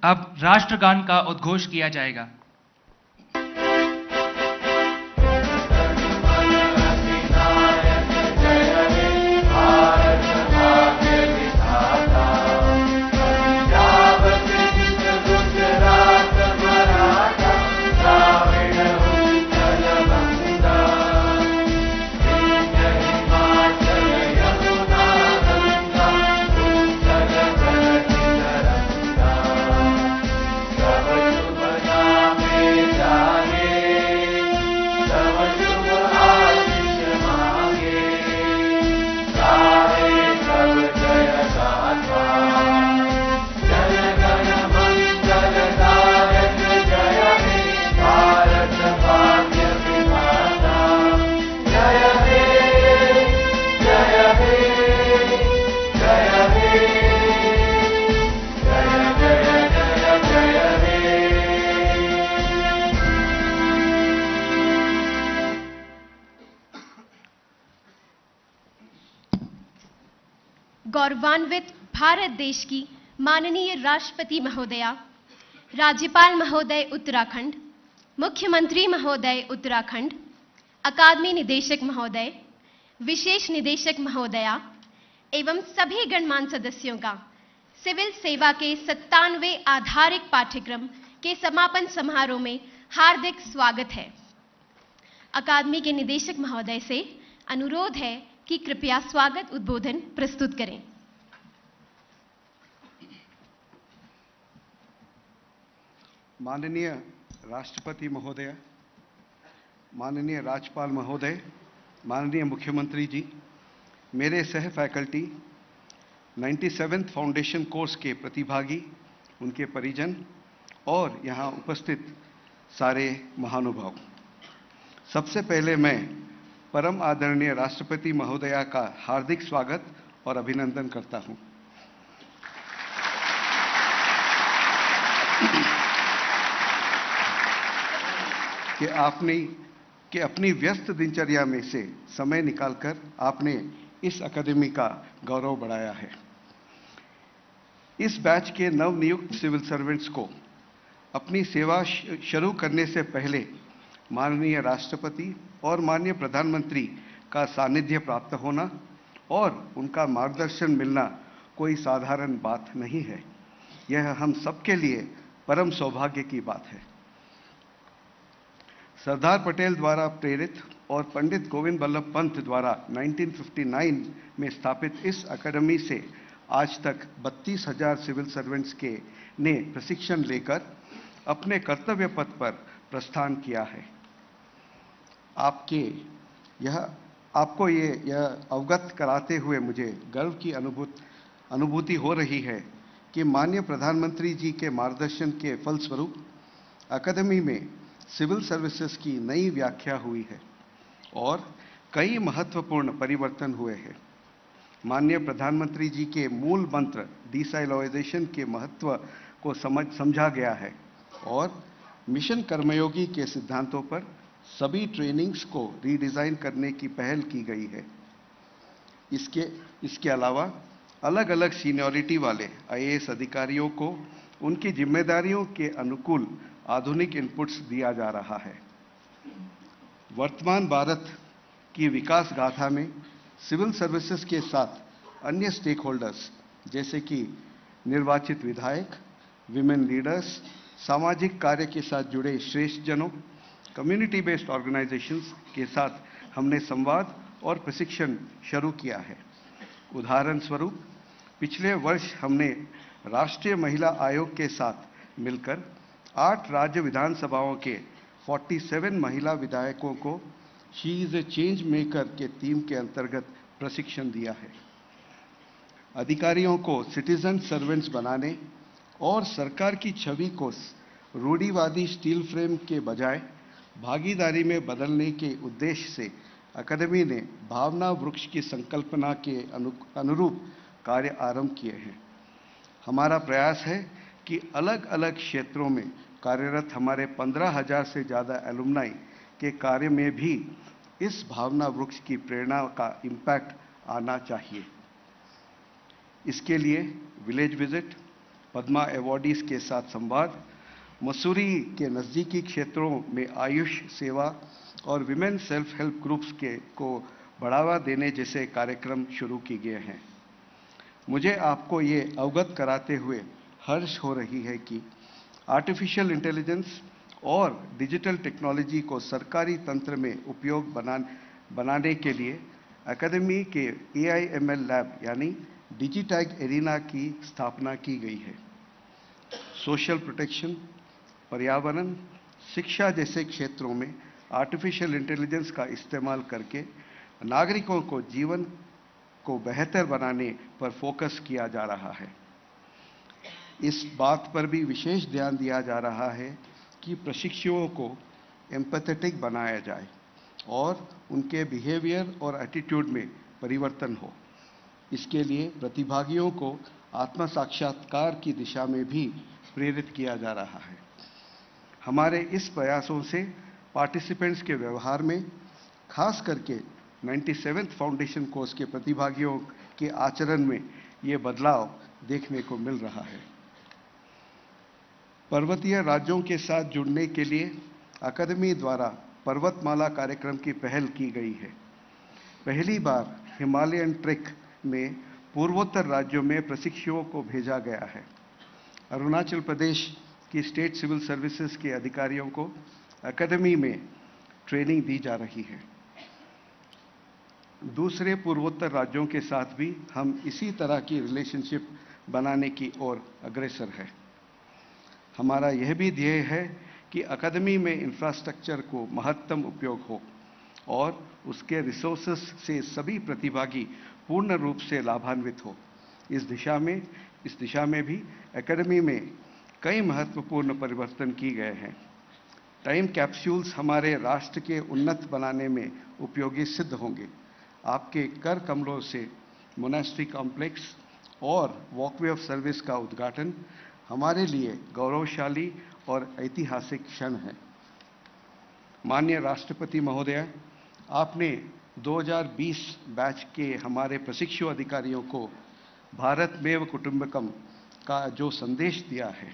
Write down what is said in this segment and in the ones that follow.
अब राष्ट्रगान का उद्घोष किया जाएगा। गौरवान्वित भारत देश की माननीय राष्ट्रपति महोदया, राज्यपाल महोदय उत्तराखंड, मुख्यमंत्री महोदय उत्तराखंड, अकादमी निदेशक महोदय, विशेष निदेशक महोदया एवं सभी गणमान्य सदस्यों का सिविल सेवा के 97वें आधारिक पाठ्यक्रम के समापन समारोह में हार्दिक स्वागत है। अकादमी के निदेशक महोदय से अनुरोध है कि कृपया स्वागत उद्बोधन प्रस्तुत करें। माननीय राष्ट्रपति महोदय, माननीय राज्यपाल महोदय, माननीय मुख्यमंत्री जी, मेरे सह फैकल्टी, 97th फाउंडेशन कोर्स के प्रतिभागी, उनके परिजन और यहाँ उपस्थित सारे महानुभाव, सबसे पहले मैं परम आदरणीय राष्ट्रपति महोदया का हार्दिक स्वागत और अभिनंदन करता हूं कि अपनी व्यस्त दिनचर्या में से समय निकालकर आपने इस अकादमी का गौरव बढ़ाया है। इस बैच के नवनियुक्त सिविल सर्वेंट्स को अपनी सेवा शुरू करने से पहले माननीय राष्ट्रपति और माननीय प्रधानमंत्री का सानिध्य प्राप्त होना और उनका मार्गदर्शन मिलना कोई साधारण बात नहीं है। यह हम सबके लिए परम सौभाग्य की बात है। सरदार पटेल द्वारा प्रेरित और पंडित गोविंद बल्लभ पंत द्वारा 1959 में स्थापित इस अकादमी से आज तक 32,000 सिविल सर्वेंट्स ने प्रशिक्षण लेकर अपने कर्तव्य पथ पर प्रस्थान किया है। आपको यह अवगत कराते हुए मुझे गर्व की अनुभूति हो रही है कि माननीय प्रधानमंत्री जी के मार्गदर्शन के फलस्वरूप अकादमी में सिविल सर्विसेज की नई व्याख्या हुई है और कई महत्वपूर्ण परिवर्तन हुए हैं। माननीय प्रधानमंत्री जी के मूल मंत्र डिसाइलोइजेशन के महत्व को समझा गया है और मिशन कर्मयोगी के सिद्धांतों पर सभी ट्रेनिंग्स को रीडिज़ाइन करने की पहल की गई है। इसके अलावा अलग अलग सीनियरिटी वाले आईएएस अधिकारियों को उनकी जिम्मेदारियों के अनुकूल आधुनिक इनपुट्स दिया जा रहा है। वर्तमान भारत की विकास गाथा में सिविल सर्विसेज के साथ अन्य स्टेक होल्डर्स जैसे कि निर्वाचित विधायक, विमेन लीडर्स, सामाजिक कार्य के साथ जुड़े श्रेष्ठ जनों, कम्युनिटी बेस्ड ऑर्गेनाइजेशंस के साथ हमने संवाद और प्रशिक्षण शुरू किया है। उदाहरण स्वरूप पिछले वर्ष हमने राष्ट्रीय महिला आयोग के साथ मिलकर 8 राज्य विधानसभाओं के 47 महिला विधायकों को she is a change maker के थीम के अंतर्गत प्रशिक्षण दिया है। अधिकारियों को सिटीजन सर्वेंट्स बनाने और सरकार की छवि को रूढ़िवादी स्टील फ्रेम के बजाय भागीदारी में बदलने के उद्देश्य से अकादमी ने भावना वृक्ष की संकल्पना के अनुरूप कार्य आरंभ किए हैं। हमारा प्रयास है कि अलग अलग क्षेत्रों में कार्यरत हमारे 15,000 से ज़्यादा एलुमनाई के कार्य में भी इस भावना वृक्ष की प्रेरणा का इम्पैक्ट आना चाहिए। इसके लिए विलेज विजिट, पद्मा अवॉर्डीज के साथ संवाद, मसूरी के नज़दीकी क्षेत्रों में आयुष सेवा और विमेन सेल्फ हेल्प ग्रुप्स को बढ़ावा देने जैसे कार्यक्रम शुरू किए गए हैं। मुझे आपको ये अवगत कराते हुए हर्ष हो रही है कि आर्टिफिशियल इंटेलिजेंस और डिजिटल टेक्नोलॉजी को सरकारी तंत्र में उपयोग बनाने के लिए अकादमी के AIML लैब यानी डिजिटैग एरिना की स्थापना की गई है। सोशल प्रोटेक्शन, पर्यावरण, शिक्षा जैसे क्षेत्रों में आर्टिफिशियल इंटेलिजेंस का इस्तेमाल करके नागरिकों को जीवन को बेहतर बनाने पर फोकस किया जा रहा है। इस बात पर भी विशेष ध्यान दिया जा रहा है कि प्रशिक्षुओं को एम्पैथेटिक बनाया जाए और उनके बिहेवियर और एटीट्यूड में परिवर्तन हो। इसके लिए प्रतिभागियों को आत्म साक्षात्कार की दिशा में भी प्रेरित किया जा रहा है। हमारे इस प्रयासों से पार्टिसिपेंट्स के व्यवहार में, खास करके 97th फाउंडेशन कोर्स के प्रतिभागियों के आचरण में ये बदलाव देखने को मिल रहा है। पर्वतीय राज्यों के साथ जुड़ने के लिए अकादमी द्वारा पर्वतमाला कार्यक्रम की पहल की गई है। पहली बार हिमालयन ट्रेक में पूर्वोत्तर राज्यों में प्रशिक्षुओं को भेजा गया है। अरुणाचल प्रदेश की स्टेट सिविल सर्विसेज के अधिकारियों को अकादमी में ट्रेनिंग दी जा रही है। दूसरे पूर्वोत्तर राज्यों के साथ भी हम इसी तरह की रिलेशनशिप बनाने की ओर अग्रसर है। हमारा यह भी ध्येय है कि अकादमी में इंफ्रास्ट्रक्चर को महत्तम उपयोग हो और उसके रिसोर्सेस से सभी प्रतिभागी पूर्ण रूप से लाभान्वित हो। इस दिशा में भी अकादमी में कई महत्वपूर्ण परिवर्तन किए गए हैं। टाइम कैप्सूल्स हमारे राष्ट्र के उन्नत बनाने में उपयोगी सिद्ध होंगे। आपके कर कमरों से मोनास्ट्री कॉम्प्लेक्स और वॉकवे ऑफ सर्विस का उद्घाटन हमारे लिए गौरवशाली और ऐतिहासिक क्षण है। माननीय राष्ट्रपति महोदय, आपने 2020 बैच के हमारे प्रशिक्षु अधिकारियों को भारतमेव कुटुंबकम का जो संदेश दिया है,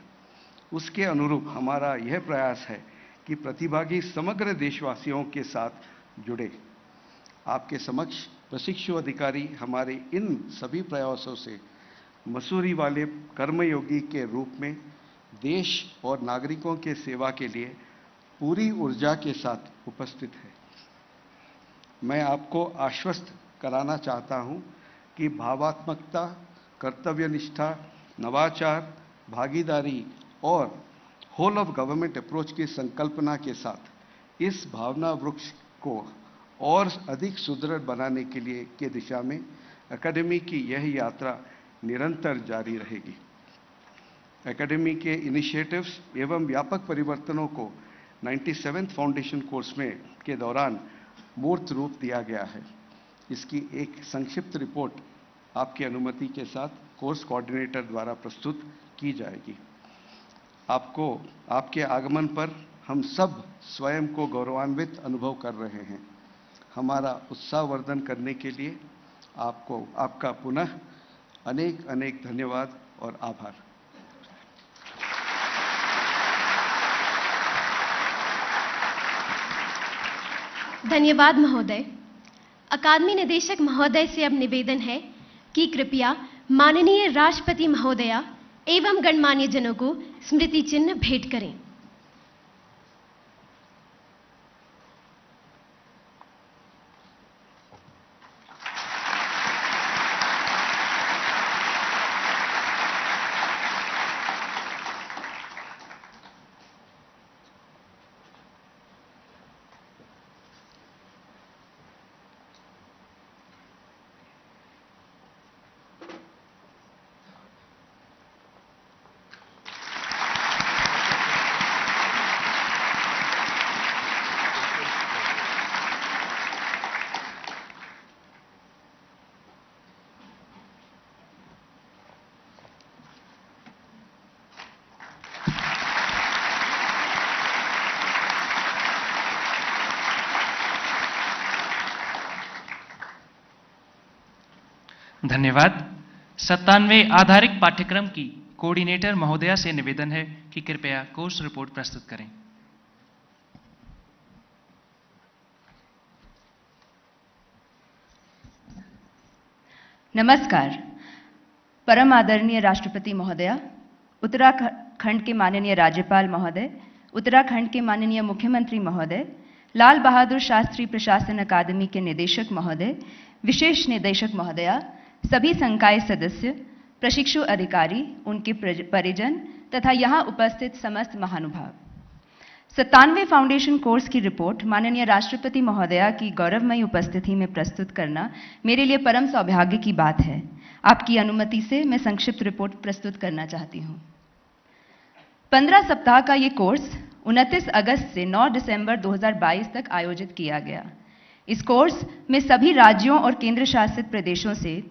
उसके अनुरूप हमारा यह प्रयास है कि प्रतिभागी समग्र देशवासियों के साथ जुड़े। आपके समक्ष प्रशिक्षु अधिकारी हमारे इन सभी प्रयासों से मसूरी वाले कर्मयोगी के रूप में देश और नागरिकों के सेवा के लिए पूरी ऊर्जा के साथ उपस्थित है। मैं आपको आश्वस्त कराना चाहता हूं कि भावात्मकता, कर्तव्यनिष्ठा, नवाचार, भागीदारी और होल ऑफ गवर्नमेंट अप्रोच की संकल्पना के साथ इस भावना वृक्ष को और अधिक सुदृढ़ बनाने के लिए की दिशा में अकादमी की यह यात्रा निरंतर जारी रहेगी। अकादमी के इनिशिएटिव्स एवं व्यापक परिवर्तनों को 97th फाउंडेशन कोर्स में के दौरान मूर्त रूप दिया गया है। इसकी एक संक्षिप्त रिपोर्ट आपकी अनुमति के साथ कोर्स कोऑर्डिनेटर द्वारा प्रस्तुत की जाएगी। आपके आगमन पर हम सब स्वयं को गौरवान्वित अनुभव कर रहे हैं। हमारा उत्साहवर्धन करने के लिए आपका पुनः अनेक अनेक धन्यवाद और आभार। धन्यवाद महोदय। अकादमी निदेशक महोदय से अब निवेदन है कि कृपया माननीय राष्ट्रपति महोदया एवं गणमान्य जनों को स्मृति चिन्ह भेंट करें। धन्यवाद। 97वें आधारिक पाठ्यक्रम की कोऑर्डिनेटर महोदया से निवेदन है कि कृपया कोर्स रिपोर्ट प्रस्तुत करें। नमस्कार। परम आदरणीय राष्ट्रपति महोदया, उत्तराखंड के माननीय राज्यपाल महोदय, उत्तराखंड के माननीय मुख्यमंत्री महोदय, लाल बहादुर शास्त्री प्रशासन अकादमी के निदेशक महोदय, विशेष निदेशक महोदया, सभी संकाय सदस्य, प्रशिक्षु अधिकारी, उनके परिजन तथा यहाँ उपस्थित समस्त महानुभाव। 97वें फाउंडेशन कोर्स की रिपोर्ट माननीय राष्ट्रपति महोदया की गौरवमयी उपस्थिति में प्रस्तुत करना मेरे लिए परम सौभाग्य की बात है। आपकी अनुमति से मैं संक्षिप्त रिपोर्ट प्रस्तुत करना चाहती हूँ। 15 सप्ताह का ये कोर्स 29 अगस्त से 9 दिसंबर 2022 तक आयोजित किया गया। इस कोर्स में सभी राज्यों और केंद्र शासित प्रदेशों से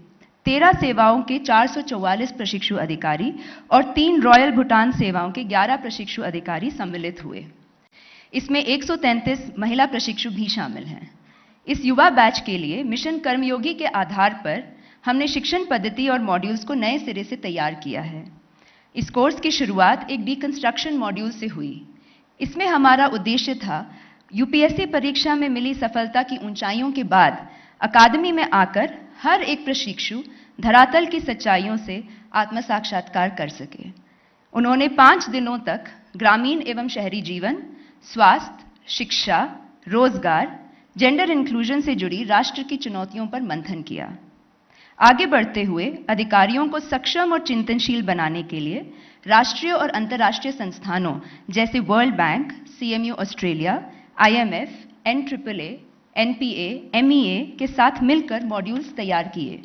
13 सेवाओं के 444 प्रशिक्षु अधिकारी और 3 रॉयल भूटान सेवाओं के 11 प्रशिक्षु अधिकारी सम्मिलित हुए। इसमें 133 महिला प्रशिक्षु भी शामिल हैं। इस युवा बैच के लिए मिशन कर्मयोगी के आधार पर हमने शिक्षण पद्धति और मॉड्यूल्स को नए सिरे से तैयार किया है। इस कोर्स की शुरुआत एक डिकंस्ट्रक्शन मॉड्यूल से हुई। इसमें हमारा उद्देश्य था यूपीएससी परीक्षा में मिली सफलता की ऊंचाइयों के बाद अकादमी में आकर हर एक प्रशिक्षु धरातल की सच्चाइयों से आत्म साक्षात्कार कर सके। उन्होंने 5 दिनों तक ग्रामीण एवं शहरी जीवन, स्वास्थ्य, शिक्षा, रोजगार, जेंडर इंक्लूजन से जुड़ी राष्ट्र की चुनौतियों पर मंथन किया। आगे बढ़ते हुए अधिकारियों को सक्षम और चिंतनशील बनाने के लिए राष्ट्रीय और अंतर्राष्ट्रीय संस्थानों जैसे world bank, CMU Australia, IMF, NAAA, NPA, MEA के साथ मिलकर मॉड्यूल्स तैयार किए।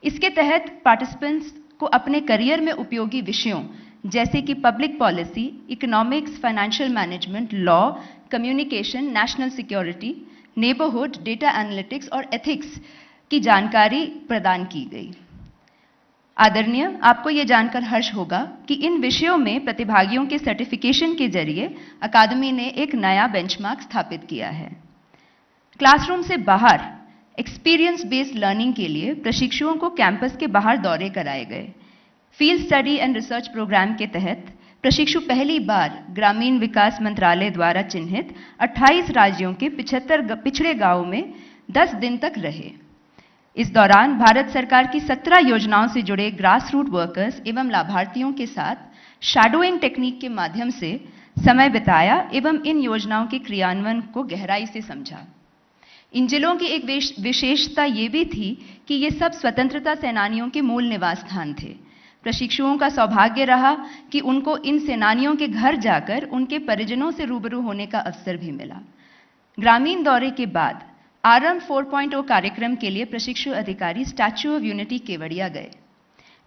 इसके तहत पार्टिसिपेंट्स को अपने करियर में उपयोगी विषयों जैसे कि public policy, economics, financial management, law, communication, national security, neighbourhood, data analytics और एथिक्स की जानकारी प्रदान की गई। आदरणीय, आपको यह जानकर हर्ष होगा कि इन विषयों में प्रतिभागियों के सर्टिफिकेशन के जरिए अकादमी ने एक नया बेंचमार्क स्थापित किया है। क्लासरूम से बाहर एक्सपीरियंस बेस्ड लर्निंग के लिए प्रशिक्षुओं को कैंपस के बाहर दौरे कराए गए। Field study and research programme के तहत प्रशिक्षु पहली बार ग्रामीण विकास मंत्रालय द्वारा चिन्हित 28 राज्यों के 75 पिछड़े गांवों में 10 दिन तक रहे। इस दौरान भारत सरकार की 17 योजनाओं से जुड़े ग्रास रूट वर्कर्स एवं लाभार्थियों के साथ शैडोइंग टेक्निक के माध्यम से समय बिताया एवं इन योजनाओं के क्रियान्वयन को गहराई से समझा। इन जिलों की एक विशेषता ये भी थी कि ये सब स्वतंत्रता सेनानियों के मूल निवास स्थान थे। प्रशिक्षुओं का सौभाग्य रहा कि उनको इन सेनानियों के घर जाकर उनके परिजनों से रूबरू होने का अवसर भी मिला। ग्रामीण दौरे के बाद आरंभ 4.0 कार्यक्रम के लिए प्रशिक्षु अधिकारी स्टैच्यू ऑफ यूनिटी केवड़िया गए।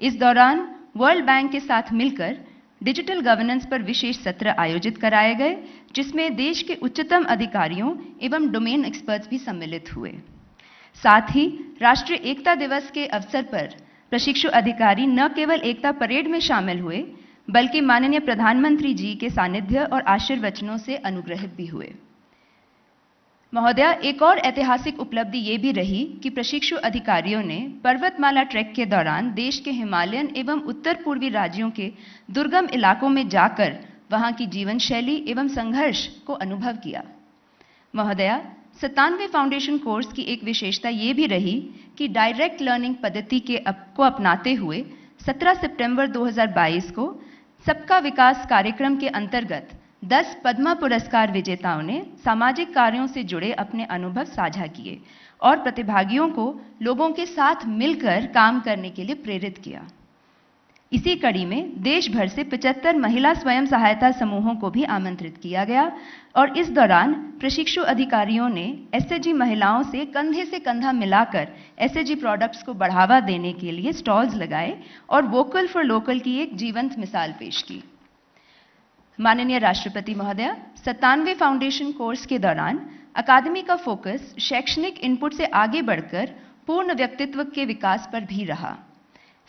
इस दौरान वर्ल्ड बैंक के साथ मिलकर डिजिटल गवर्नेंस पर विशेष सत्र आयोजित कराए गए, जिसमें देश के उच्चतम अधिकारियों एवं डोमेन एक्सपर्ट्स भी सम्मिलित हुए। साथ ही राष्ट्रीय एकता दिवस के अवसर पर प्रशिक्षु अधिकारी न केवल एकता परेड में शामिल हुए, बल्कि माननीय प्रधानमंत्री जी के सानिध्य और आशीर्वचनों से अनुग्रहित भी हुए। महोदया, एक और ऐतिहासिक उपलब्धि ये भी रही कि प्रशिक्षु अधिकारियों ने पर्वतमाला ट्रैक के दौरान देश के हिमालयन एवं उत्तर पूर्वी राज्यों के दुर्गम इलाकों में जाकर वहां की जीवन शैली एवं संघर्ष को अनुभव किया। महोदया, 97वें फाउंडेशन कोर्स की एक विशेषता ये भी रही कि डायरेक्ट लर्निंग पद्धति को अपनाते हुए 17 सितंबर 2022 को सबका विकास कार्यक्रम के अंतर्गत 10 पद्मा पुरस्कार विजेताओं ने सामाजिक कार्यों से जुड़े अपने अनुभव साझा किए और प्रतिभागियों को लोगों के साथ मिलकर काम करने के लिए प्रेरित किया। इसी कड़ी में देश भर से 75 महिला स्वयं सहायता समूहों को भी आमंत्रित किया गया और इस दौरान प्रशिक्षु अधिकारियों ने एसएचजी महिलाओं से कंधा मिलाकर एसएचजी प्रोडक्ट्स को बढ़ावा देने के लिए स्टॉल्स लगाए और वोकल फॉर लोकल की एक जीवंत मिसाल पेश की। माननीय राष्ट्रपति महोदया, 97वें फाउंडेशन कोर्स के दौरान अकादमी का फोकस शैक्षणिक इनपुट से आगे बढ़कर पूर्ण व्यक्तित्व के विकास पर भी रहा।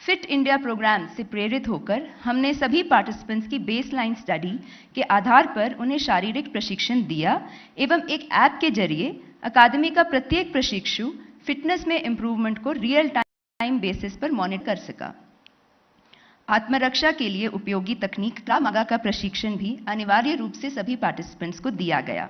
फिट इंडिया प्रोग्राम से प्रेरित होकर हमने सभी पार्टिसिपेंट्स की बेसलाइन स्टडी के आधार पर उन्हें शारीरिक प्रशिक्षण दिया एवं एक ऐप के जरिए अकादमी का प्रत्येक प्रशिक्षु फिटनेस में इंप्रूवमेंट को रियल टाइम बेसिस पर मॉनिटर कर सका। आत्मरक्षा के लिए उपयोगी तकनीक रामागा का प्रशिक्षण भी अनिवार्य रूप से सभी पार्टिसिपेंट्स को दिया गया।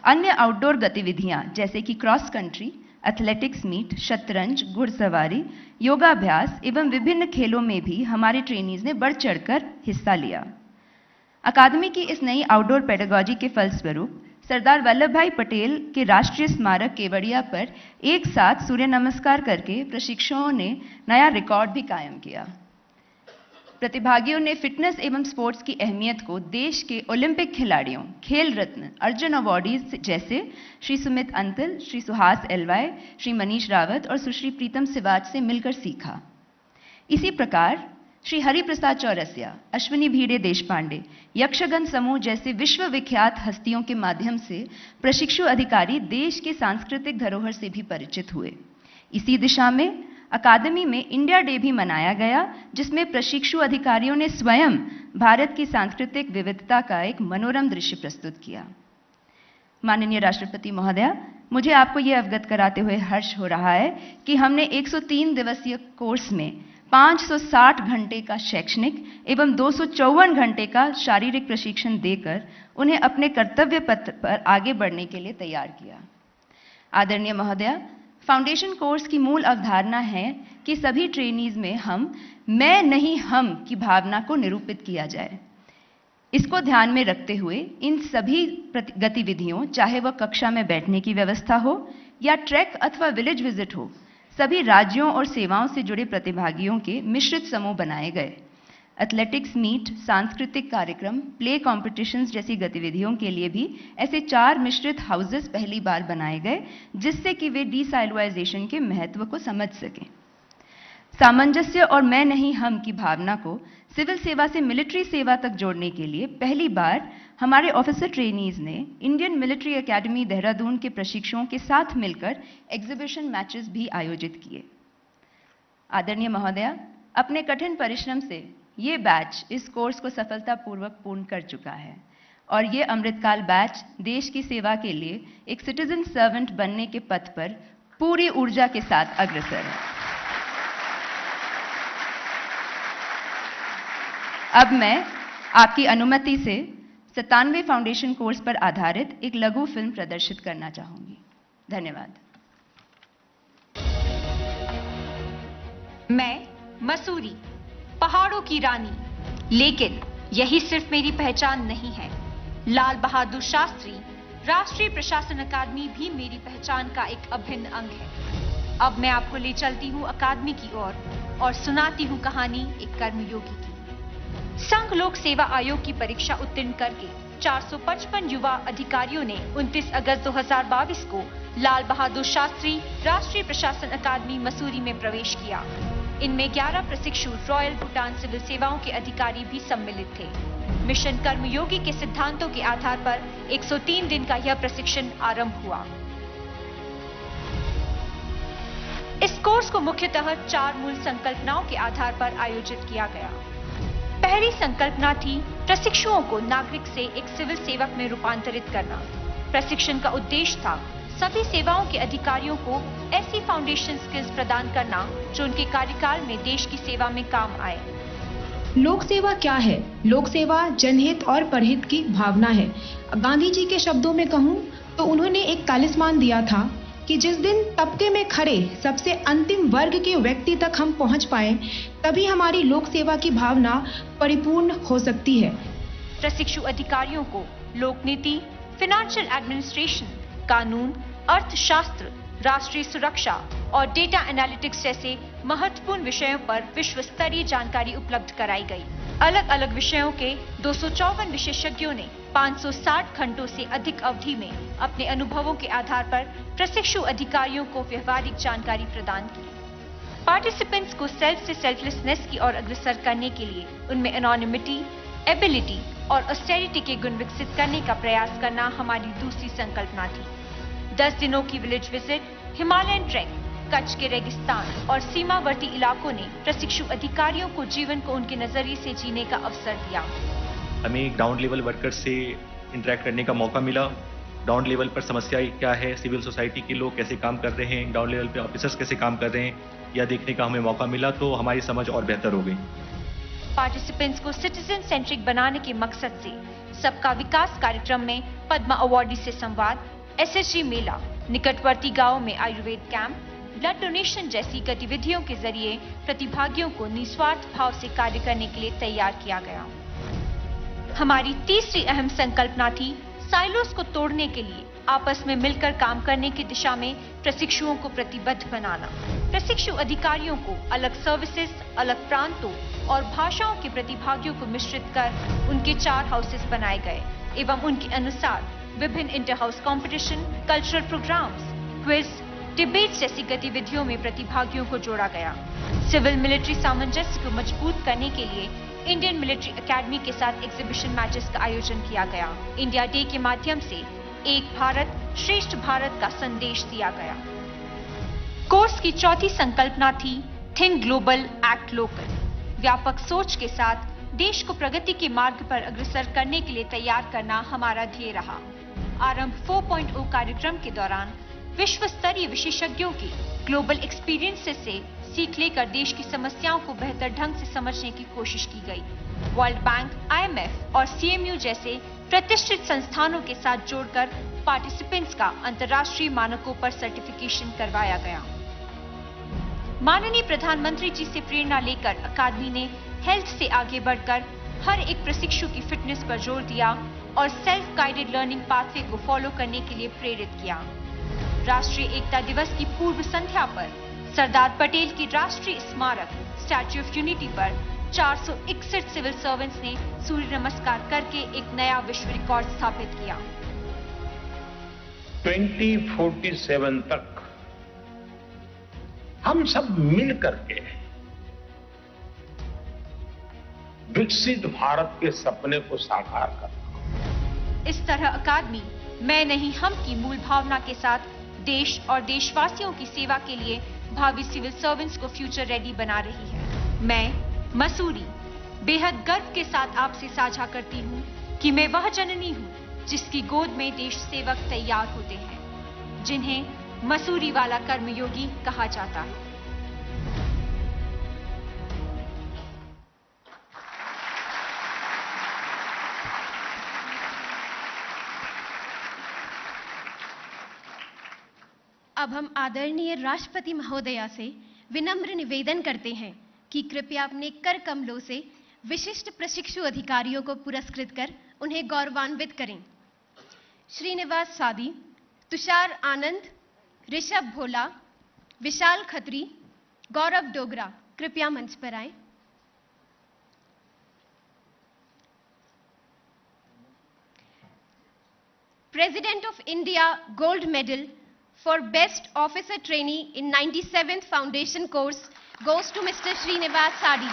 अन्य आउटडोर गतिविधियां जैसे कि क्रॉस कंट्री, एथलेटिक्स मीट, शतरंज, घुड़सवारी, योगाभ्यास एवं विभिन्न खेलों में भी हमारे ट्रेनीज ने बढ़ चढ़कर हिस्सा लिया। अकादमी की इस नई आउटडोर पेडागॉजी के फलस्वरूप सरदार वल्लभ भाई पटेल के राष्ट्रीय स्मारक केवड़िया पर एक साथ सूर्य नमस्कार करके प्रशिक्षुओं ने नया रिकॉर्ड भी कायम किया। प्रतिभागियों ने फिटनेस एवं स्पोर्ट्स की अहमियत को देश के ओलंपिक खिलाड़ियों, खेल रत्न, अर्जुन अवॉर्डीज जैसे श्री सुमित अंतिल, श्री सुहास एलवाई, श्री मनीष रावत और सुश्री प्रीतम सिवाच से मिलकर सीखा। इसी प्रकार श्री हरिप्रसाद चौरसिया, अश्विनी भीड़े देशपांडे, यक्षगन समूह जैसे विश्वविख्यात हस्तियों के माध्यम से प्रशिक्षु अधिकारी देश की सांस्कृतिक धरोहर से भी परिचित हुए। इसी दिशा में अकादमी में इंडिया डे भी मनाया गया, जिसमें प्रशिक्षु अधिकारियों ने स्वयं भारत की सांस्कृतिक विविधता का एक मनोरम दृश्य प्रस्तुत किया। माननीय राष्ट्रपति महोदया, मुझे आपको यह अवगत कराते हुए हर्ष हो रहा है कि हमने 103 दिवसीय कोर्स में 560 घंटे का शैक्षणिक एवं 254 घंटे का शारीरिक प्रशिक्षण देकर उन्हें अपने कर्तव्य पथ पर आगे बढ़ने के लिए तैयार किया। आदरणीय महोदया, फाउंडेशन कोर्स की मूल अवधारणा है कि सभी ट्रेनीज में मैं नहीं हम की भावना को निरूपित किया जाए। इसको ध्यान में रखते हुए इन सभी गतिविधियों, चाहे वह कक्षा में बैठने की व्यवस्था हो या ट्रैक अथवा विलेज विजिट हो, सभी राज्यों और सेवाओं से जुड़े प्रतिभागियों के मिश्रित समूह बनाए गए। एथलेटिक्स मीट, सांस्कृतिक कार्यक्रम, प्ले कॉम्पिटिशन्स जैसी गतिविधियों के लिए भी ऐसे 4 मिश्रित हाउसेस पहली बार बनाए गए, जिससे कि वे डीसाइलोइजेशन के महत्व को समझ सकें। सामंजस्य और मैं नहीं हम की भावना को सिविल सेवा से मिलिट्री सेवा तक जोड़ने के लिए पहली बार हमारे ऑफिसर ट्रेनीज ने इंडियन मिलिट्री एकेडमी देहरादून के प्रशिक्षुओं के साथ मिलकर एग्जीबिशन मैचेस भी आयोजित किए। आदरणीय महोदया, अपने कठिन परिश्रम से ये बैच इस कोर्स को सफलतापूर्वक पूर्ण कर चुका है और ये अमृतकाल बैच देश की सेवा के लिए एक सिटीजन सर्वेंट बनने के पथ पर पूरी ऊर्जा के साथ अग्रसर है। अब मैं आपकी अनुमति से 97 फाउंडेशन कोर्स पर आधारित एक लघु फिल्म प्रदर्शित करना चाहूंगी। धन्यवाद। मैं मसूरी, पहाड़ों की रानी, लेकिन यही सिर्फ मेरी पहचान नहीं है। लाल बहादुर शास्त्री राष्ट्रीय प्रशासन अकादमी भी मेरी पहचान का एक अभिन्न अंग है। अब मैं आपको ले चलती हूँ अकादमी की ओर और सुनाती हूँ कहानी एक कर्मयोगी की। संघ लोक सेवा आयोग की परीक्षा उत्तीर्ण करके 455 युवा अधिकारियों ने 29 अगस्त 2022 को लाल बहादुर शास्त्री राष्ट्रीय प्रशासन अकादमी मसूरी में प्रवेश किया। इनमें 11 प्रशिक्षु रॉयल भूटान सिविल सेवाओं के अधिकारी भी सम्मिलित थे। मिशन कर्मयोगी के सिद्धांतों के आधार पर 103 दिन का यह प्रशिक्षण आरंभ हुआ। इस कोर्स को मुख्यतः 4 मूल संकल्पनाओं के आधार पर आयोजित किया गया। पहली संकल्पना थी प्रशिक्षुओं को नागरिक से एक सिविल सेवक में रूपांतरित करना। प्रशिक्षण का उद्देश्य था सभी सेवाओं के अधिकारियों को ऐसी फाउंडेशन स्किल्स प्रदान करना जो उनके कार्यकाल में देश की सेवा में काम आए। लोक सेवा क्या है? लोक सेवा जनहित और परहित की भावना है। गांधी जी के शब्दों में कहूं तो उन्होंने एक तालिस्मान दिया था कि जिस दिन तबके में खड़े सबसे अंतिम वर्ग के व्यक्ति तक हम पहुंच पाए, तभी हमारी लोक सेवा की भावना परिपूर्ण हो सकती है। प्रशिक्षु अधिकारियों को लोक नीति, फाइनेंशियल एडमिनिस्ट्रेशन, कानून, अर्थशास्त्र, राष्ट्रीय सुरक्षा और डेटा एनालिटिक्स जैसे महत्वपूर्ण विषयों पर विश्व स्तरीय जानकारी उपलब्ध कराई गई। अलग अलग विषयों के 254 विशेषज्ञों ने 560 घंटों से अधिक अवधि में अपने अनुभवों के आधार पर प्रशिक्षु अधिकारियों को व्यवहारिक जानकारी प्रदान की। पार्टिसिपेंट्स को सेल्फ से सेल्फलेसनेस की ओर अग्रसर करने के लिए उनमें एनोनिमिटी, एबिलिटी और ऑस्टेरिटी के गुण विकसित करने का प्रयास करना हमारी दूसरी संकल्पना थी। 10 दिनों की village visit, Himalayan track, Kutch के रेगिस्तान और सीमावर्ती इलाकों ने प्रशिक्षु अधिकारियों को जीवन को उनके नजरिए से जीने का अवसर दिया। हमें ग्राउंड लेवल वर्कर्स से इंटरेक्ट करने का मौका मिला। ग्राउंड लेवल पर समस्याएं क्या है, सिविल सोसाइटी के लोग कैसे काम कर रहे हैं, ग्राउंड लेवल पे ऑफिसर्स कैसे काम कर रहे हैं, यह देखने का हमें मौका मिला, तो हमारी समझ और बेहतर हो गई। पार्टिसिपेंट्स को सिटीजन सेंट्रिक बनाने के मकसद से सबका विकास कार्यक्रम में पद्मा अवार्डी से संवाद, एसएचजी मेला, निकटवर्ती गांवों में आयुर्वेद कैंप, ब्लड डोनेशन जैसी गतिविधियों के जरिए प्रतिभागियों को निस्वार्थ भाव से कार्य करने के लिए तैयार किया गया। हमारी तीसरी अहम संकल्पना थी साइलोस को तोड़ने के लिए आपस में मिलकर काम करने की दिशा में प्रशिक्षुओं को प्रतिबद्ध बनाना। प्रशिक्षु अधिकारियों को अलग सर्विसेज, अलग प्रांतों और भाषाओं के प्रतिभागियों को मिश्रित कर उनके 4 हाउसेस बनाए गए एवं उनके अनुसार विभिन्न inter house competition, cultural programmes, quiz, debate जैसी गतिविधियों में प्रतिभागियों को जोड़ा गया। सिविल मिलिट्री सामंजस्य को मजबूत करने के लिए इंडियन मिलिट्री एकेडमी के साथ एग्जीबिशन मैचेस का आयोजन किया गया। इंडिया डे के माध्यम से एक भारत श्रेष्ठ भारत का संदेश दिया गया। कोर्स की चौथी संकल्पना थी थिंक ग्लोबल, एक्ट लोकल। व्यापक सोच के साथ देश को प्रगति के मार्ग पर अग्रसर करने के लिए तैयार करना हमारा ध्येय रहा। आरंभ 4.0 कार्यक्रम के दौरान विश्व स्तरीय विशेषज्ञों के ग्लोबल एक्सपीरियंसेस से सीख लेकर देश की समस्याओं को बेहतर ढंग से समझने की कोशिश की गई। वर्ल्ड बैंक, IMF और CMU जैसे प्रतिष्ठित संस्थानों के साथ जोड़कर पार्टिसिपेंट्स का अंतर्राष्ट्रीय मानकों पर सर्टिफिकेशन करवाया गया। माननीय प्रधानमंत्री जी से प्रेरणा लेकर अकादमी ने हेल्थ से आगे बढ़कर हर एक प्रशिक्षु की फिटनेस पर जोर दिया और सेल्फ गाइडेड लर्निंग पाथवे को फॉलो करने के लिए प्रेरित किया। राष्ट्रीय एकता दिवस की पूर्व संध्या पर सरदार पटेल की राष्ट्रीय स्मारक स्टैच्यू ऑफ यूनिटी पर 461 सिविल सर्वेंट्स ने सूर्य नमस्कार करके एक नया विश्व रिकॉर्ड स्थापित किया। 2047 तक हम सब मिल करके विकसित भारत के सपने को साकार करना। इस तरह अकादमी मैं नहीं हम की मूल भावना के साथ देश और देशवासियों की सेवा के लिए भावी सिविल सर्वेंट्स को फ्यूचर रेडी बना रही है। मैं मसूरी बेहद गर्व के साथ आपसे साझा करती हूँ कि मैं वह जननी हूँ जिसकी गोद में देश सेवक तैयार होते हैं, जिन्हें मसूरी वाला कर्मयोगी कहा जाता है। अब हम आदरणीय राष्ट्रपति महोदया से विनम्र निवेदन करते हैं कि कृपया अपने कर कमलों से विशिष्ट प्रशिक्षु अधिकारियों को पुरस्कृत कर उन्हें गौरवान्वित करें। श्रीनिवास सादी, तुषार आनंद, ऋषभ भोला, विशाल खत्री, गौरव डोगरा कृपया मंच पर आएं। President of India Gold Medal for Best Officer Trainee in 97th Foundation Course goes to Mr. Srinivas Sadi.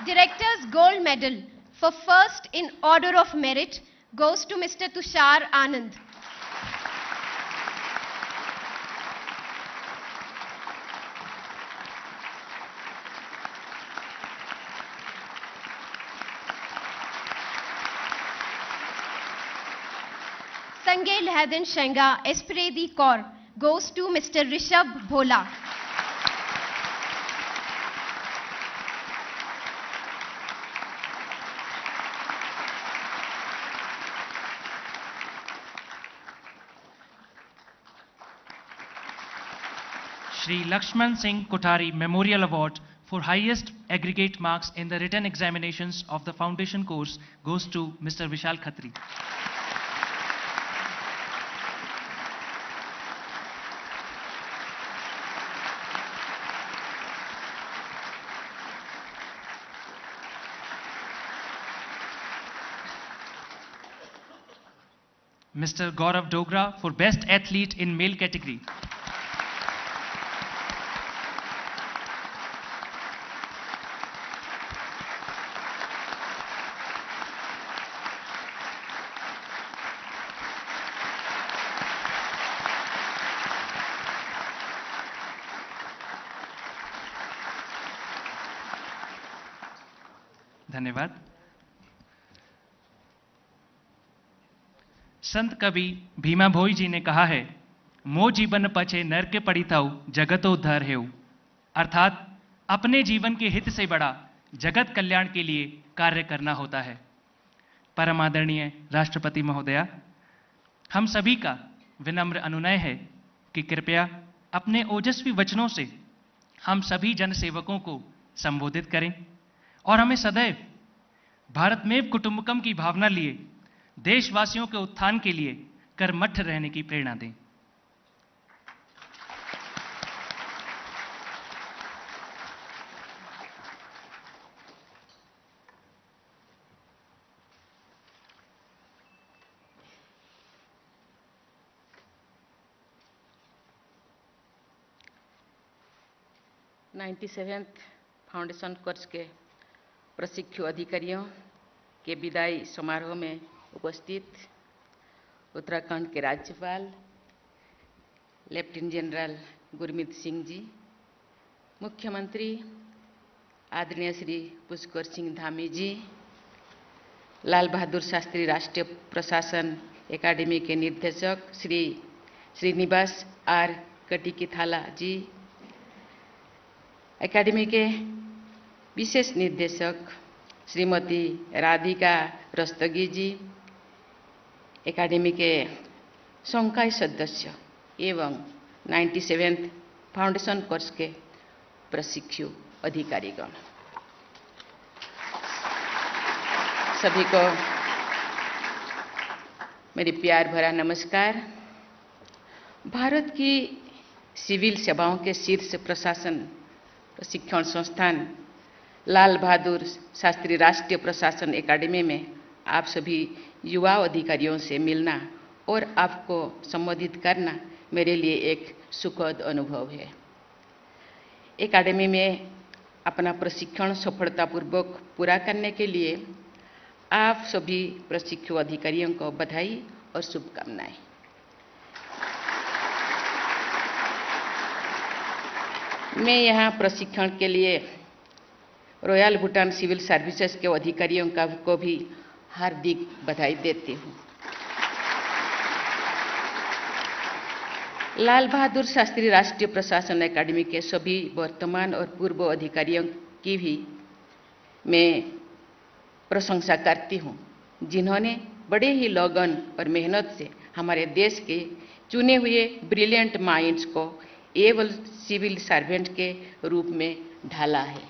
Director's Gold Medal for First in Order of Merit goes to Mr. Tushar Anand. Sange Lehadan Shenga Espredi Kaur goes to Mr. Rishabh Bhola. Shri Lakshman Singh Kothari Memorial Award for highest aggregate marks in the written examinations of the foundation course goes to Mr. Vishal Khatri. Mr. Gaurav Dogra for Best Athlete in Male category. धन्यवाद। संत कवि भीमा भोई जी ने कहा है, मो जीवन पछे नरक पड़ी थाऊ जगतो धर हेऊ, अर्थात अपने जीवन के हित से बड़ा जगत कल्याण के लिए कार्य करना होता है। परम आदरणीय राष्ट्रपति महोदया, हम सभी का विनम्र अनुनय है कि कृपया अपने ओजस्वी वचनों से हम सभी जनसेवकों को संबोधित करें और हमें सदैव भारतमेव कुटुंबकम की भावना लिए देशवासियों के उत्थान के लिए कर्मठ रहने की प्रेरणा दें। फाउंडेशन कोर्स के प्रशिक्षु अधिकारियों के विदाई समारोह में उपस्थित उत्तराखंड के राज्यपाल लेफ्टिनेंट जनरल गुरमीत सिंह जी, मुख्यमंत्री आदरणीय श्री पुष्कर सिंह धामी जी, लाल बहादुर शास्त्री राष्ट्रीय प्रशासन एकेडमी के निर्देशक श्री श्रीनिवास आर कटिकिथाला जी, एकेडमी के विशेष निर्देशक श्रीमती राधिका रस्तगी जी, एकेडमी के संकाय सदस्य एवं 97th फाउंडेशन कोर्स के प्रशिक्षु अधिकारीगण, सभी को मेरी प्यार भरा नमस्कार। भारत की सिविल सेवाओं के शीर्ष प्रशासन प्रशिक्षण संस्थान लाल बहादुर शास्त्री राष्ट्रीय प्रशासन एकेडमी में आप सभी युवा अधिकारियों से मिलना और आपको संबोधित करना मेरे लिए एक सुखद अनुभव है। एकेडमी में अपना प्रशिक्षण सफलतापूर्वक पूरा करने के लिए आप सभी प्रशिक्षु अधिकारियों को बधाई और शुभकामनाएं। मैं यहाँ प्रशिक्षण के लिए रॉयल भूटान सिविल सर्विसेज के अधिकारियों को भी हार्दिक बधाई देती हूँ। लाल बहादुर शास्त्री राष्ट्रीय प्रशासन एकेडमी के सभी वर्तमान और पूर्व अधिकारियों की भी मैं प्रशंसा करती हूँ, जिन्होंने बड़े ही लगन और मेहनत से हमारे देश के चुने हुए ब्रिलियंट माइंड्स को एवल सिविल सर्वेंट के रूप में ढाला है।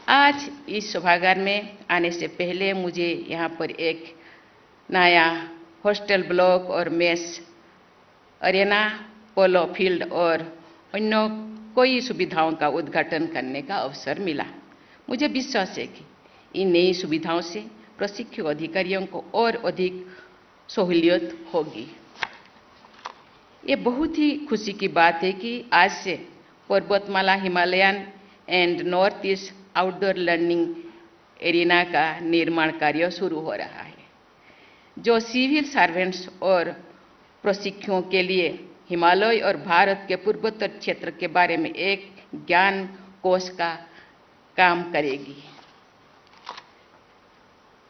आज इस सभागार में आने से पहले मुझे यहाँ पर एक नया हॉस्टल ब्लॉक और मेस अरेना, पोलो फील्ड और अन्य कई सुविधाओं का उद्घाटन करने का अवसर मिला। मुझे विश्वास है कि इन नई सुविधाओं से प्रशिक्षु अधिकारियों को और अधिक सहूलियत होगी। ये बहुत ही खुशी की बात है कि आज से पर्वतमाला Himalayan and north east outdoor learning arena का निर्माण कार्य शुरू हो रहा है, जो सिविल सर्वेंट्स और प्रशिक्षुओं के लिए हिमालय और भारत के पूर्वोत्तर क्षेत्र के बारे में एक ज्ञान कोश का काम करेगी।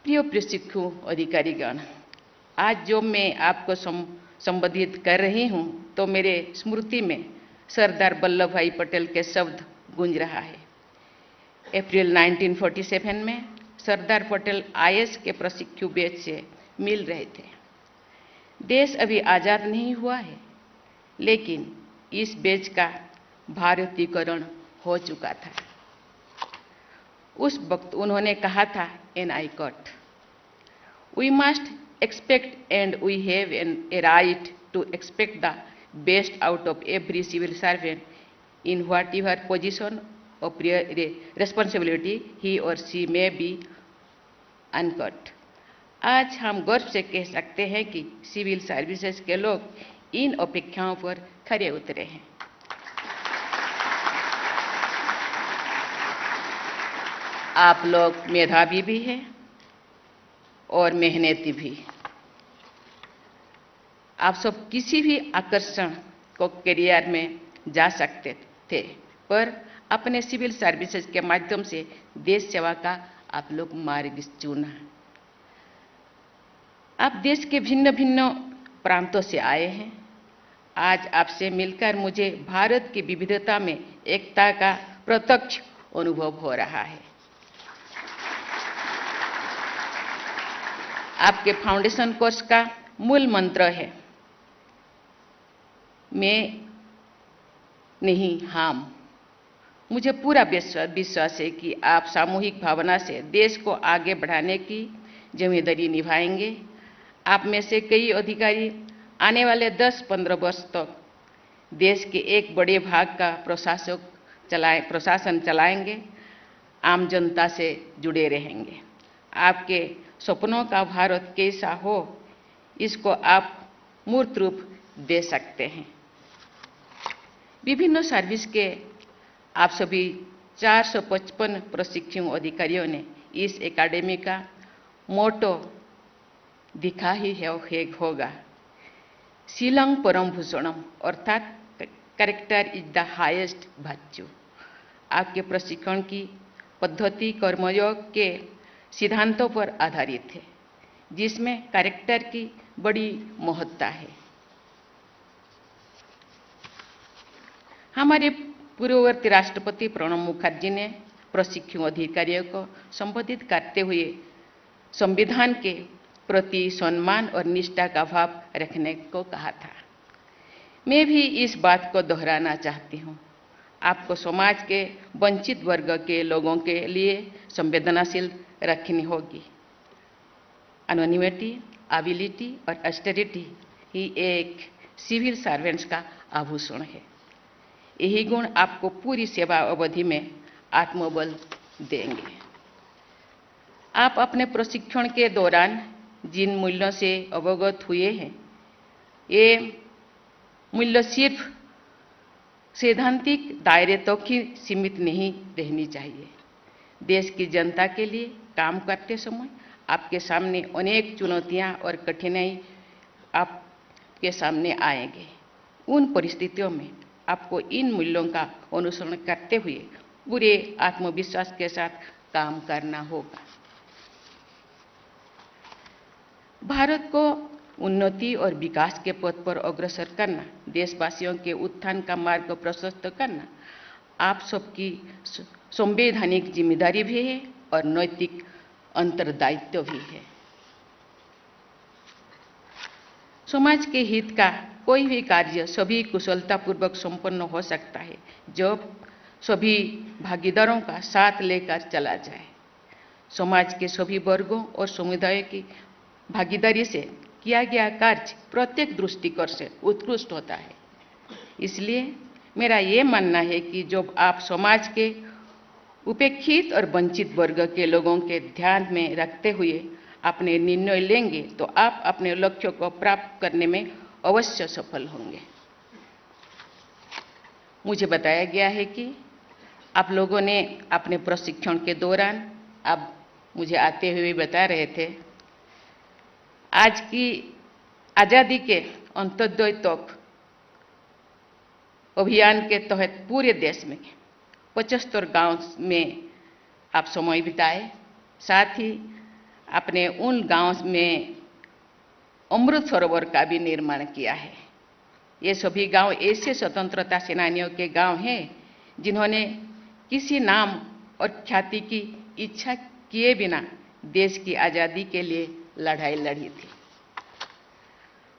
प्रिय प्रशिक्षु अधिकारीगण, आज जो मैं आपको संबोधित कर रही हूँ तो मेरे स्मृति में सरदार वल्लभ भाई पटेल के शब्द गूंज रहा है। अप्रैल 1947 में सरदार पटेल IAS के प्रशिक्षु बैच से मिल रहे थे। देश अभी आज़ाद नहीं हुआ है, लेकिन इस बैच का भारतीयकरण हो चुका था। उस वक्त उन्होंने कहा था, and I quote, we must expect and we have a right to expect the best out of every civil servant in whatever position of responsibility he or she may be, unquote। आज हम गर्व से कह सकते हैं कि civil services के लोग इन अपेक्षाओं पर खरे उतरे हैं। आप लोग मेधावी भी हैं और मेहनती भी। आप सब किसी भी आकर्षण को करियर में जा सकते थे, पर अपने सिविल सर्विसेज के माध्यम से देश सेवा का आप लोग मार्ग चुना। आप देश के भिन्न भिन्न प्रांतों से आए हैं। आज आपसे मिलकर मुझे भारत की विविधता में एकता का प्रत्यक्ष अनुभव हो रहा है। आपके फाउंडेशन कोर्स का मूल मंत्र है मैं नहीं हम। मुझे पूरा विश्वास है कि आप सामूहिक भावना से देश को आगे बढ़ाने की जिम्मेदारी निभाएंगे। आप में से कई अधिकारी आने वाले 10-15 वर्ष तक देश के एक बड़े भाग का प्रशासन चलाएंगे, आम जनता से जुड़े रहेंगे। आपके सपनों का भारत कैसा हो, इसको आप मूर्त रूप दे सकते हैं। विभिन्न सर्विस के आप सभी 455 प्रशिक्षु अधिकारियों ने इस एकेडमी का मोटो दिखा ही होगा, शिलंग परम भूषणम, अर्थात character is the highest virtue. आपके प्रशिक्षण की पद्धति कर्मयोग के सिद्धांतों पर आधारित है, जिसमें कैरेक्टर की बड़ी महत्ता है। हमारे पूर्ववर्ती राष्ट्रपति प्रणब मुखर्जी ने प्रशिक्षु अधिकारियों को संबोधित करते हुए संविधान के प्रति सम्मान और निष्ठा का भाव रखने को कहा था। मैं भी इस बात को दोहराना चाहती हूँ। आपको समाज के वंचित वर्ग के लोगों के लिए संवेदनशील रखनी होगी। एनोनिमिटी, एबिलिटी और ऑस्टेरिटी ही एक सिविल सर्वेंट्स का आभूषण है। यही गुण आपको पूरी सेवा अवधि में आत्मबल देंगे। आप अपने प्रशिक्षण के दौरान जिन मूल्यों से अवगत हुए हैं, ये मूल्य सिर्फ सैद्धांतिक दायरे तक ही सीमित नहीं रहनी चाहिए। देश की जनता के लिए काम करते समय आपके सामने अनेक चुनौतियां और कठिनाई आपके सामने आएंगे। उन परिस्थितियों में आपको इन मूल्यों का अनुसरण करते हुए पूरे आत्मविश्वास के साथ काम करना होगा। भारत को उन्नति और विकास के पथ पर अग्रसर करना, देशवासियों के उत्थान का मार्ग प्रशस्त करना आप सबकी संवैधानिक जिम्मेदारी भी है और नैतिक अंतर्दायित्व भी है। समाज के हित का कोई भी कार्य सभी कुशलतापूर्वक संपन्न हो सकता है जब सभी भागीदारों का साथ लेकर चला जाए। समाज के सभी वर्गों और समुदायों की भागीदारी से किया गया कार्य प्रत्येक दृष्टिकोण से उत्कृष्ट होता है। इसलिए मेरा ये मानना है कि जब आप समाज के उपेक्षित और वंचित वर्ग के लोगों के ध्यान में रखते हुए अपने निर्णय लेंगे तो आप अपने लक्ष्यों को प्राप्त करने में अवश्य सफल होंगे। मुझे बताया गया है कि आप लोगों ने अपने प्रशिक्षण के दौरान, आप मुझे आते हुए बता रहे थे, आज की आज़ादी के अंत्योदय तक अभियान के तहत पूरे देश में 75 गांव में आप समय बिताए। साथ ही आपने उन गांव में अमृत सरोवर का भी निर्माण किया है। ये सभी गांव ऐसे स्वतंत्रता सेनानियों के गांव हैं जिन्होंने किसी नाम और ख्याति की इच्छा किए बिना देश की आज़ादी के लिए लड़ाई लड़ी थी।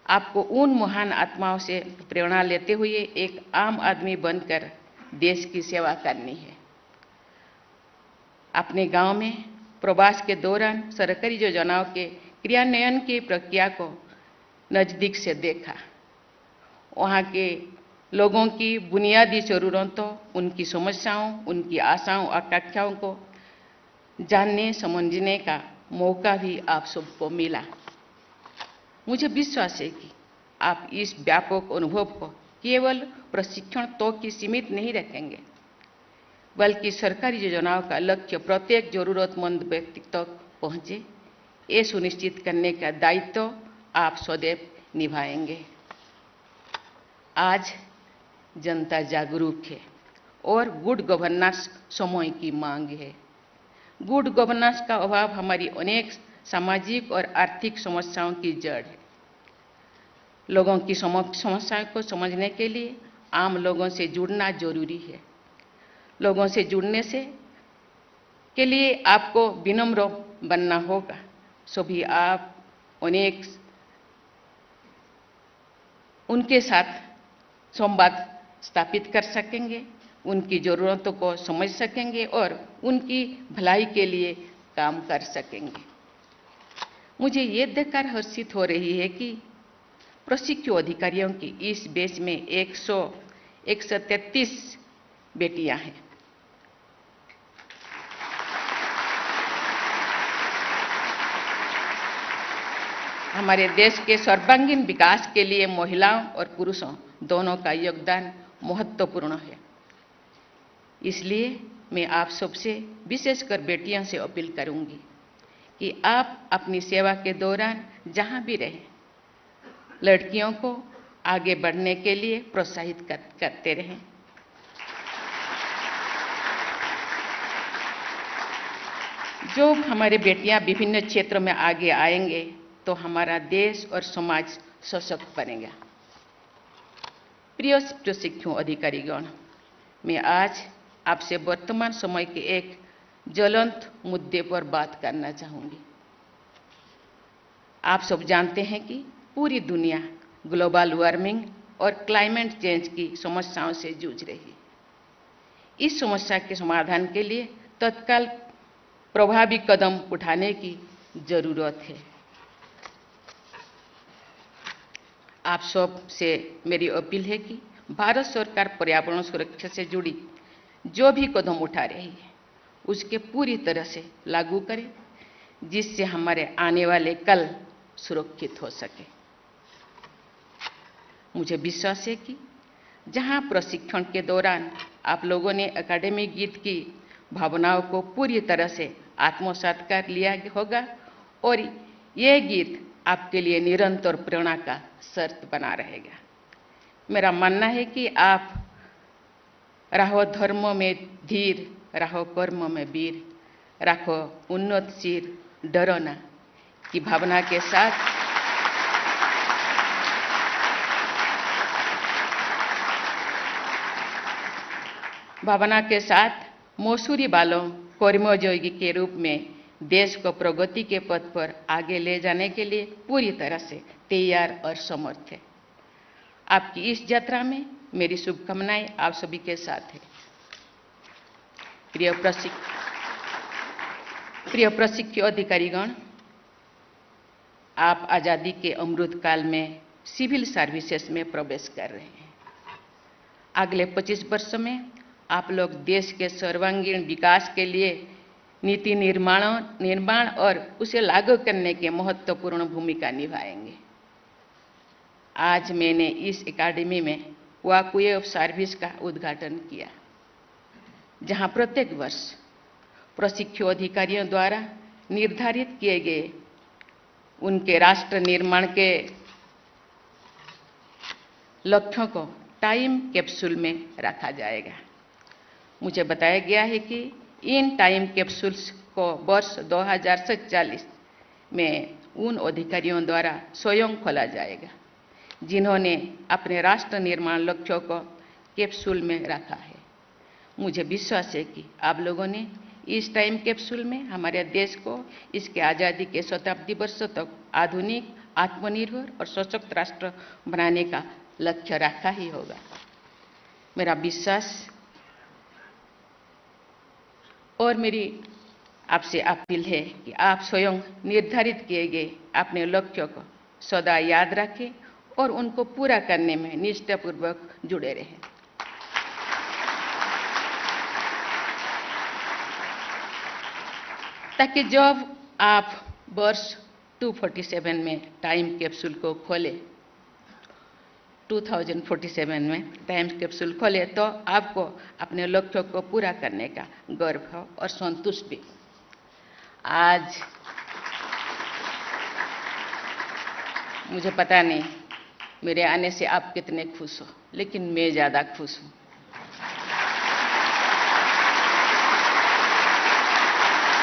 आपको उन महान आत्माओं से प्रेरणा लेते हुए एक आम आदमी बनकर देश की सेवा करनी है। अपने गांव में प्रवास के दौरान सरकारी योजनाओं के क्रियान्वयन की प्रक्रिया को नज़दीक से देखा। वहाँ के लोगों की बुनियादी ज़रूरतों, उनकी समस्याओं, उनकी आशाओं, आकांक्षाओं को जानने समझने का मौका भी आप सबको मिला। मुझे विश्वास है कि आप इस व्यापक अनुभव को केवल प्रशिक्षण तक ही सीमित नहीं रखेंगे, बल्कि सरकारी योजनाओं का लक्ष्य प्रत्येक जरूरतमंद व्यक्ति तक पहुंचे, ये सुनिश्चित करने का दायित्व आप सदैव निभाएंगे। आज जनता जागरूक है और गुड गवर्नेंस समय की मांग है। गुड गवर्नेंस का अभाव हमारी अनेक सामाजिक और आर्थिक समस्याओं की जड़ है। लोगों की समस्याओं को समझने के लिए आम लोगों से जुड़ना जरूरी है। लोगों से जुड़ने से के लिए आपको विनम्र बनना होगा। सभी आप उनके साथ संवाद स्थापित कर सकेंगे, उनकी ज़रूरतों को समझ सकेंगे और उनकी भलाई के लिए काम कर सकेंगे। मुझे ये देखकर हर्षित हो रही है कि प्रशिक्षु अधिकारियों की इस बैच में 133 बेटियां हैं। हमारे देश के सर्वांगीण विकास के लिए महिलाओं और पुरुषों दोनों का योगदान महत्वपूर्ण है। इसलिए मैं आप सबसे, विशेषकर बेटियों से अपील करूंगी कि आप अपनी सेवा के दौरान जहां भी रहें, लड़कियों को आगे बढ़ने के लिए प्रोत्साहित करते रहें। जो हमारी बेटियां विभिन्न क्षेत्रों में आगे आएंगे तो हमारा देश और समाज सशक्त बनेगा। प्रिय प्रशिक्षु अधिकारीगण, मैं आज आपसे वर्तमान समय के एक ज्वलंत मुद्दे पर बात करना चाहूंगी। आप सब जानते हैं कि पूरी दुनिया ग्लोबल वार्मिंग और क्लाइमेट चेंज की समस्याओं से जूझ रही है। इस समस्या के समाधान के लिए तत्काल प्रभावी कदम उठाने की जरूरत है। आप सब से मेरी अपील है कि भारत सरकार पर्यावरण सुरक्षा से जुड़ी जो भी कदम उठा रही है उसके पूरी तरह से लागू करें, जिससे हमारे आने वाले कल सुरक्षित हो सके। मुझे विश्वास है कि जहां प्रशिक्षण के दौरान आप लोगों ने एकेडमिक गीत की भावनाओं को पूरी तरह से आत्मसात कर लिया होगा और ये गीत आपके लिए निरंतर प्रेरणा का शर्त बना रहेगा। मेरा मानना है कि आप रहो धर्म में धीर, रहो कर्म में वीर, रखो उन्नत सिर, डरो ना की भावना के साथ मौसूरी बालों कर्मयोगी के रूप में देश को प्रगति के पथ पर आगे ले जाने के लिए पूरी तरह से तैयार और समर्थ है। आपकी इस यात्रा में मेरी शुभकामनाएं आप सभी के साथ है। प्रिय प्रशिक्षु अधिकारीगण, आप आजादी के अमृत काल में सिविल सर्विसेज में प्रवेश कर रहे हैं। अगले 25 वर्षों में आप लोग देश के सर्वांगीण विकास के लिए नीति निर्माण और उसे लागू करने के महत्वपूर्ण भूमिका निभाएंगे। आज मैंने इस एकेडमी में वॉकवे ऑफ सर्विस का उद्घाटन किया, जहां प्रत्येक वर्ष प्रशिक्षु अधिकारियों द्वारा निर्धारित किए गए उनके राष्ट्र निर्माण के लक्ष्यों को टाइम कैप्सूल में रखा जाएगा। मुझे बताया गया है कि इन टाइम कैप्सूल्स को वर्ष 2047 में उन अधिकारियों द्वारा स्वयं खोला जाएगा जिन्होंने अपने राष्ट्र निर्माण लक्ष्यों को कैप्सूल में रखा है। मुझे विश्वास है कि आप लोगों ने इस टाइम कैप्सूल में हमारे देश को इसके आज़ादी के शताब्दी वर्षों तक आधुनिक, आत्मनिर्भर और सशक्त राष्ट्र बनाने का लक्ष्य रखा ही होगा। मेरा विश्वास और मेरी आपसे अपील है कि आप स्वयं निर्धारित किए गए अपने लक्ष्यों को सदा याद रखें और उनको पूरा करने में निष्ठापूर्वक जुड़े रहें। ताकि जब आप वर्ष 247 में टाइम कैप्सूल को खोले, 2047 में टाइम कैप्सूल खोले, तो आपको अपने लक्ष्यों को पूरा करने का गर्व हो और संतुष्ट भी। आज मुझे पता नहीं मेरे आने से आप कितने खुश हो, लेकिन मैं ज़्यादा खुश हूँ।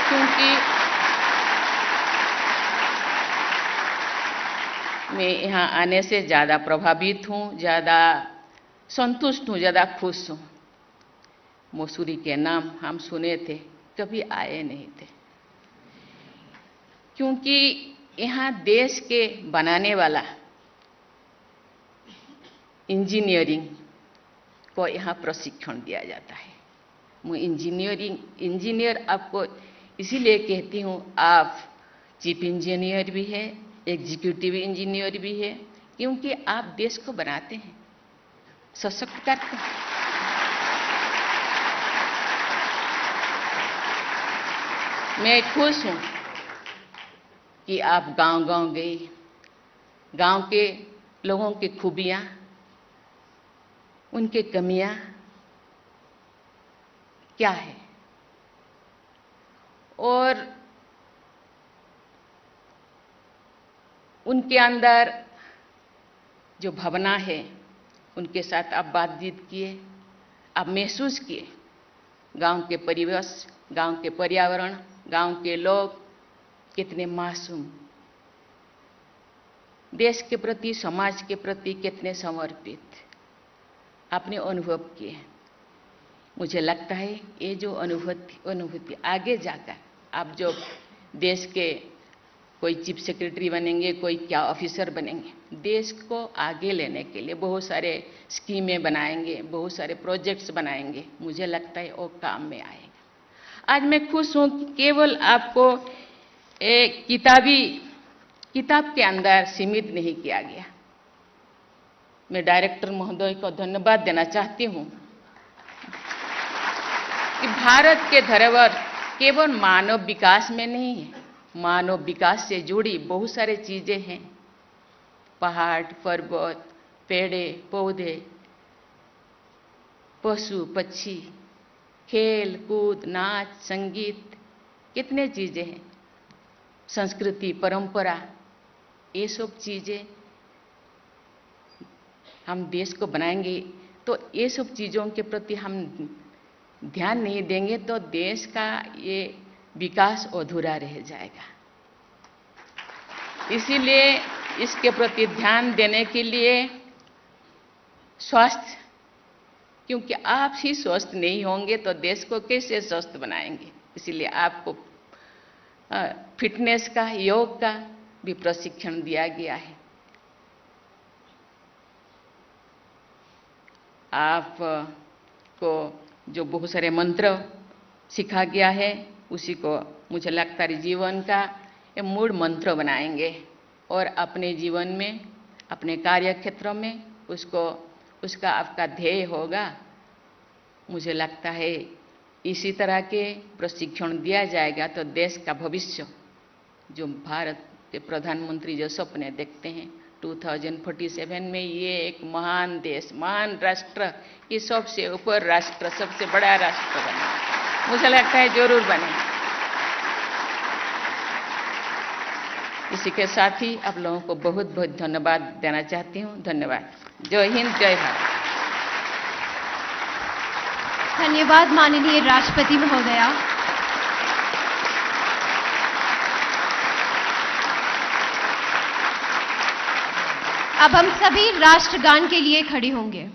क्योंकि मैं यहाँ आने से ज़्यादा प्रभावित हूँ, ज़्यादा संतुष्ट हूँ, ज़्यादा खुश हूँ। मसूरी के नाम हम सुने थे, कभी आए नहीं थे, क्योंकि यहाँ देश के बनाने वाला इंजीनियरिंग को यहाँ प्रशिक्षण दिया जाता है। मैं इंजीनियर आपको इसीलिए कहती हूँ, आप चीफ इंजीनियर भी है, एग्जीक्यूटिव इंजीनियर भी है, क्योंकि आप देश को बनाते हैं, सशक्त करते हैं। मैं खुश हूँ कि आप गांव-गांव गई, गांव के लोगों की खूबियाँ, उनके कमियाँ क्या है, और उनके अंदर जो भावना है, उनके साथ आप बातचीत किए, आप महसूस किए गांव के परिवेश, गांव के पर्यावरण, गांव के लोग कितने मासूम, देश के प्रति, समाज के प्रति कितने समर्पित, आपने अनुभव किए। मुझे लगता है ये जो अनुभूति आगे जाकर आप जो देश के कोई चीफ सेक्रेटरी बनेंगे, कोई क्या ऑफिसर बनेंगे, देश को आगे लेने के लिए बहुत सारे स्कीमें बनाएंगे, बहुत सारे प्रोजेक्ट्स बनाएंगे, मुझे लगता है वो काम में आएगा। आज मैं खुश हूँ कि केवल आपको एक किताब के अंदर सीमित नहीं किया गया। मैं डायरेक्टर महोदय को धन्यवाद देना चाहती हूँ कि भारत के धरोहर केवल मानव विकास में नहीं है, मानव विकास से जुड़ी बहुत सारी चीजें हैं, पहाड़, पर्वत, पेड़े, पौधे, पशु पक्षी, खेल कूद, नाच, संगीत, कितने चीजें हैं, संस्कृति, परंपरा, ये सब चीजें हम देश को बनाएंगे। तो ये सब चीजों के प्रति हम ध्यान नहीं देंगे तो देश का ये विकास अधूरा रह जाएगा। इसीलिए इसके प्रति ध्यान देने के लिए स्वास्थ्य, क्योंकि आप ही स्वस्थ नहीं होंगे तो देश को कैसे स्वस्थ बनाएंगे। इसीलिए आपको फिटनेस का, योग का भी प्रशिक्षण दिया गया है। आपको जो बहुत सारे मंत्र सिखा गया है, उसी को मुझे लगता है जीवन का ये मूल मंत्र बनाएंगे और अपने जीवन में, अपने कार्य क्षेत्रों में उसका आपका ध्येय होगा। मुझे लगता है इसी तरह के प्रशिक्षण दिया जाएगा तो देश का भविष्य, जो भारत के प्रधानमंत्री जो सपने देखते हैं 2047 में ये एक महान देश, महान राष्ट्र, ये सबसे ऊपर राष्ट्र, सबसे बड़ा राष्ट्र बने, मुझे लगता है जरूर बने। इसी के साथ ही आप लोगों को बहुत बहुत धन्यवाद देना चाहती हूँ। धन्यवाद। जय हिंद, जय भारत। धन्यवाद माननीय राष्ट्रपति महोदया। अब हम सभी राष्ट्रगान के लिए खड़े होंगे।